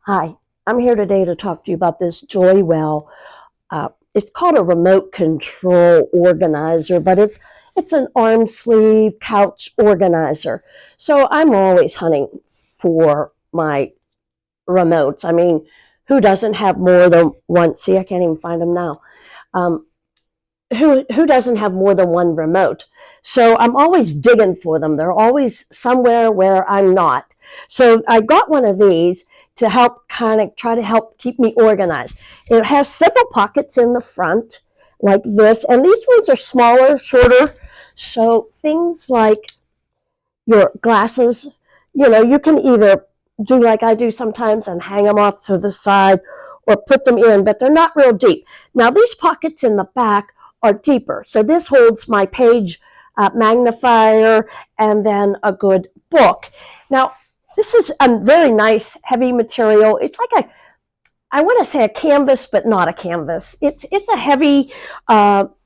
Hi, I'm here today to talk to you about this Joywell. It's called a remote control organizer, but it's an arm sleeve couch organizer. So I'm always hunting for my remotes. I mean, who doesn't have more than one? See, I can't even find them now. Um, who doesn't have more than one remote? So I'm always digging for them. They're always somewhere where I'm not. So I got one of these to help kind of try to help keep me organized. It has several pockets in the front like this, and these ones are smaller, shorter. So things like your glasses, you can either do like I do sometimes and hang them off to the side or put them in, but they're not real deep. Now these pockets in the back are deeper. So this holds my page magnifier and then a good book. Now, this is a very nice heavy material. It's like I want to say a canvas, but not a canvas. It's a heavy,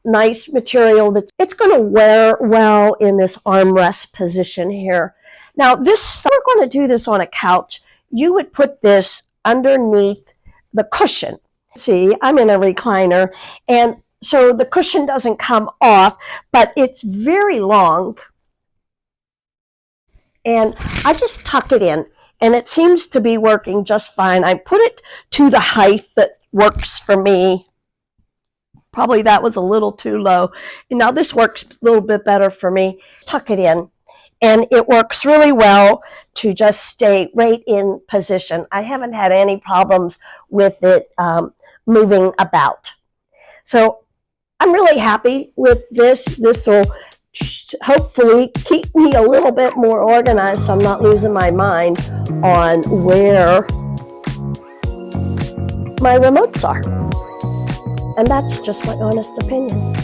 nice material that it's going to wear well in this armrest position here. Now, we're going to do this on a couch. You would put this underneath the cushion. See, I'm in a recliner, and so the cushion doesn't come off, but it's very long. And I just tuck it in, and it seems to be working just fine. I put it to the height that works for me. Probably that was a little too low. And now this works a little bit better for me. Tuck it in, and it works really well to just stay right in position. I haven't had any problems with it moving about. So I'm really happy with this. This will hopefully keep me a little bit more organized so I'm not losing my mind on where my remotes are. And that's just my honest opinion.